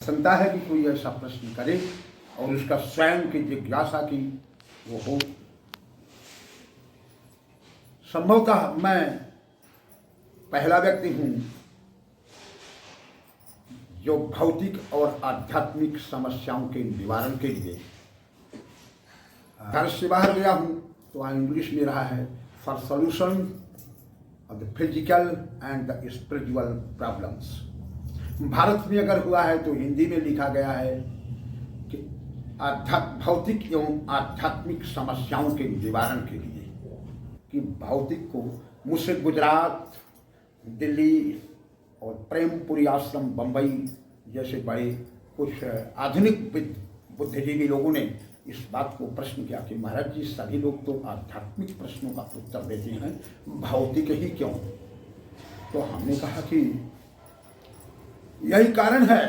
क्षमता है कि कोई ऐसा प्रश्न करे और उसका स्वयं की जिज्ञासा की वो हो। संभवतः मैं पहला व्यक्ति हूँ जो भौतिक और आध्यात्मिक समस्याओं के निवारण के लिए घर से बाहर गया हूँ। तो वहाँ इंग्लिश में रहा है for solution of the physical and the spiritual problems. Bharat में अगर हुआ है तो हिंदी में लिखा गया है कि भौतिक एवं आध्यात्मिक समस्याओं के निवारण के लिए, कि भौतिक को मुझसे गुजरात, दिल्ली और प्रेमपुरी आश्रम बम्बई जैसे बड़े कुछ आधुनिक बुद्धिजीवी लोगों ने इस बात को प्रश्न किया कि महाराज जी सभी लोग तो आध्यात्मिक प्रश्नों का उत्तर देते हैं, भौतिक ही क्यों? तो हमने कहा कि यही कारण है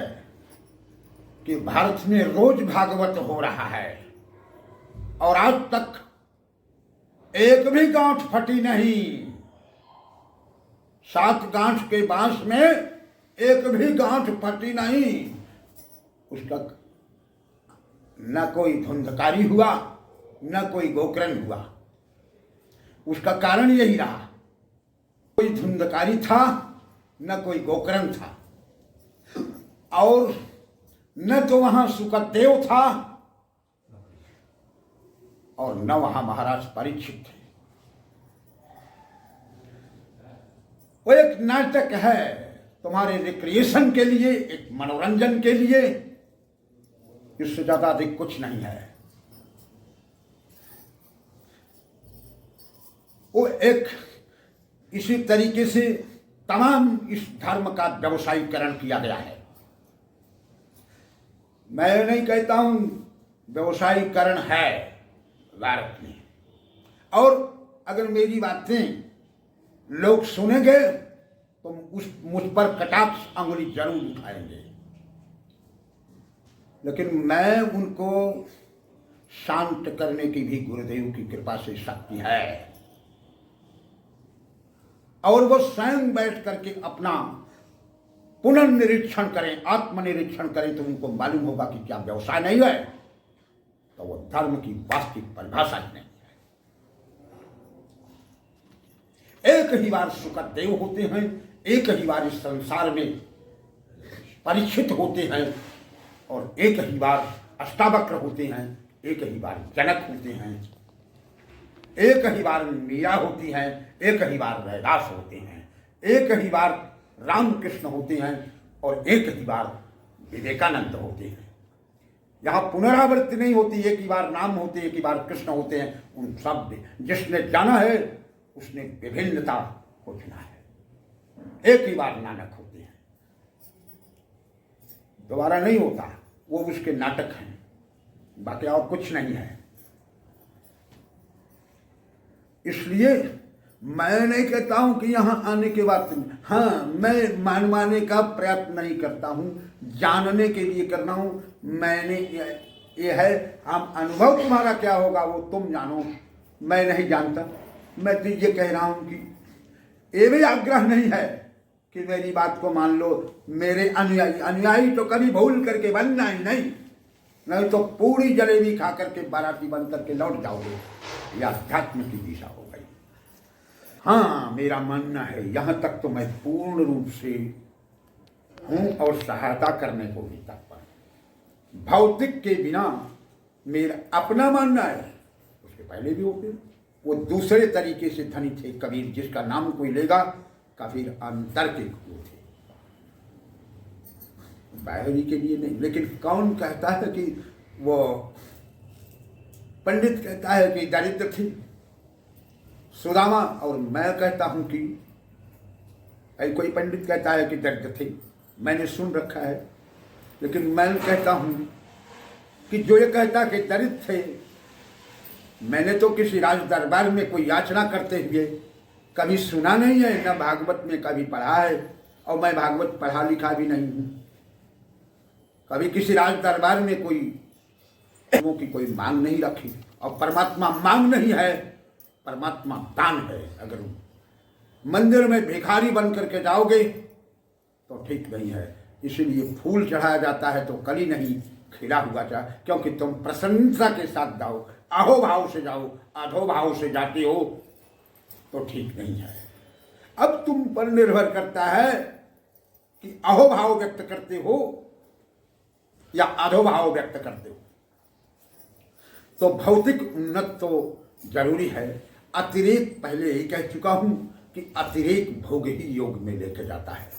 कि भारत में रोज भागवत हो रहा है और आज तक एक भी गांठ फटी नहीं। 7 गांठ के बांस में एक भी गांठ फटी नहीं। उसका न कोई धुंधकारी हुआ न कोई गोकर्ण हुआ। उसका कारण यही रहा, कोई धुंधकारी था न कोई गोकर्ण था, और न तो वहां सुखदेव था और न वहां महाराज परीक्षित थे। वो एक नाटक है तुम्हारे रिक्रिएशन के लिए, एक मनोरंजन के लिए, इससे ज्यादा अधिक कुछ नहीं है। वो एक इसी तरीके से तमाम इस धर्म का व्यवसायीकरण किया गया है। मैं नहीं कहता हूं व्यवसायीकरण है भारत में, और अगर मेरी बातें लोग सुनेंगे तो मुझ पर कटाक्ष अंगुली जरूर उठाएंगे, लेकिन मैं उनको शांत करने की भी गुरुदेव की कृपा से शक्ति है, और वो स्वयं बैठ करके अपना पुनर्निरीक्षण करें, आत्मनिरीक्षण करें तो उनको मालूम होगा कि क्या व्यवसाय नहीं है तो वो धर्म की वास्तविक परिभाषा ही नहीं है। एक ही बार सुखदेव होते हैं, एक ही बार इस संसार में परीक्षित होते हैं, और एक ही बार अष्टावक्र होते हैं, एक ही बार जनक होते हैं, एक ही बार मीरा होती हैं, एक ही बार रैदास होते हैं, एक ही बार रामकृष्ण होते हैं, और एक ही बार विवेकानंद होते हैं। यहाँ पुनरावृत्ति नहीं होती, एक ही बार नाम होते, एक ही बार कृष्ण होते हैं। उन सब जिसने जाना है उसने विभिन्नता को चुना है। एक ही बार नानक होते हैं, दोबारा नहीं होता। वो उसके नाटक हैं, बाकी और कुछ नहीं है। इसलिए मैं नहीं कहता हूं कि यहां आने के बाद, हाँ, मैं मनवाने का प्रयत्न नहीं करता हूं, जानने के लिए करना हूं। मैंने ये है, आप अनुभव तुम्हारा क्या होगा वो तुम जानो, मैं नहीं जानता। मैं तो ये कह रहा हूं कि ये भी आग्रह नहीं है कि मेरी बात को मान लो। मेरे अनुयायी तो कभी भूल करके बनना ही नहीं तो पूरी जलेबी खा करके बाराती बन करके लौट जाओगे। यह अध्यात्म की दिशा हो गई। हाँ, मेरा मानना है, यहां तक तो मैं पूर्ण रूप से हूं और सहायता करने को भी तत्पर हूं। भौतिक के बिना मेरा अपना मानना है, उसके पहले भी होते, वो दूसरे तरीके से धनी थे। कबीर जिसका नाम कोई लेगा, कबीर अंतर के गुरु थे, बाहरी के लिए नहीं। लेकिन कौन कहता है कि वो पंडित कहता है कि दरिद्र थे सुदामा, और मैं कहता हूं कि कोई पंडित कहता है कि दरिद्र थे। मैंने सुन रखा है, लेकिन मैं कहता हूं कि जो ये कहता कि दरिद्र थे, मैंने तो किसी राज दरबार में कोई याचना करते हुए कभी सुना नहीं है, न भागवत में कभी पढ़ा है, और मैं भागवत पढ़ा लिखा भी नहीं हूं। कभी किसी राज दरबार में की कोई मांग नहीं रखी, और परमात्मा मांग नहीं है, परमात्मा दान है। अगर मंदिर में भिखारी बन करके जाओगे तो ठीक नहीं है। इसीलिए फूल चढ़ाया जाता है तो कली नहीं खिला हुआ चाहे, क्योंकि तुम प्रसन्नता के साथ जाओ, अहोभाव से जाओ, अधोभाव से जाते हो तो ठीक नहीं है। अब तुम पर निर्भर करता है कि अहोभाव व्यक्त करते हो या अधोभाव व्यक्त करते हो। तो भौतिक उन्नत तो जरूरी है, अतिरेक पहले ही कह चुका हूं कि अतिरेक भोग ही योग में लेके जाता है।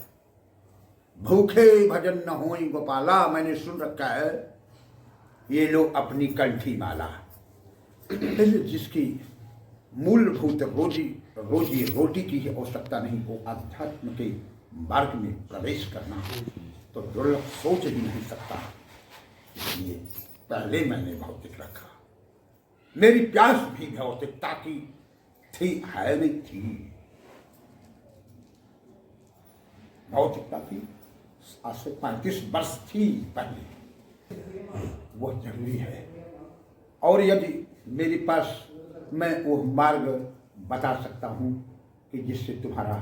भूखे भजन न होई गोपाला, मैंने सुन रखा है, ये लो अपनी कंठी माला। जिसकी मूलभूत रोजी रोटी की आवश्यकता नहीं, वो अध्यात्म के मार्ग में प्रवेश करना तो दुर्लभ सोच ही नहीं सकता। इसलिए पहले मैंने भौतिक रखा। मेरी प्यास भी भौतिकता की थी, है नहीं थी, भौतिकता की आज से 35 वर्ष थी पहले, वो जरूरी है। और यदि मेरे पास मैं वो मार्ग बता सकता हूं कि जिससे तुम्हारा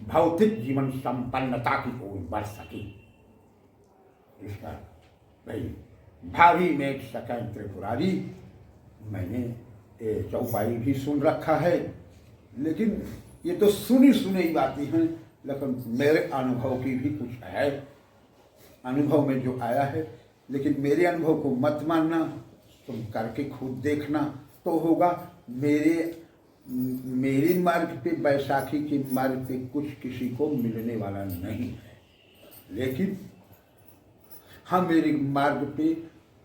भौतिक जीवन संपन्नता की ओर बढ़ सके, इसका भाई भावी में सकैन त्रिपुरारी, मैंने ये चौपाई भी सुन रखा है, लेकिन ये तो सुनी सुनी बातें हैं, लेकिन मेरे अनुभव की भी कुछ है, अनुभव में जो आया है। लेकिन मेरे अनुभव को मत मानना, तुम करके खुद देखना तो होगा। मेरे मार्ग पे, बैसाखी के मार्ग पे कुछ किसी को मिलने वाला नहीं है, लेकिन हाँ मेरे मार्ग पे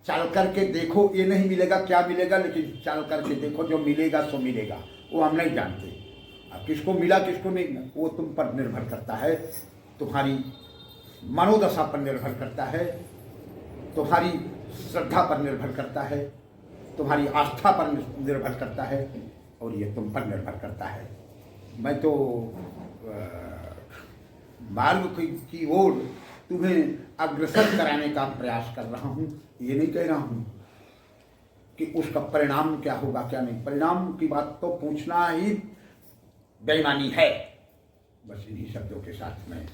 चल करके देखो, ये नहीं मिलेगा क्या मिलेगा, लेकिन चल करके देखो, जो मिलेगा सो मिलेगा, वो हम नहीं जानते। अब किसको मिला किसको नहीं, वो तुम पर निर्भर करता है, तुम्हारी मनोदशा पर निर्भर करता है, तुम्हारी श्रद्धा पर निर्भर करता है, तुम्हारी आस्था पर निर्भर करता है, और ये तुम पर निर्भर करता है। मैं तो मार्ग की ओर तुम्हें अग्रसर कराने का प्रयास कर रहा हूँ, ये नहीं कह रहा हूँ कि उसका परिणाम क्या होगा क्या नहीं। परिणाम की बात तो पूछना ही बेईमानी है। बस इन्हीं शब्दों के साथ मैं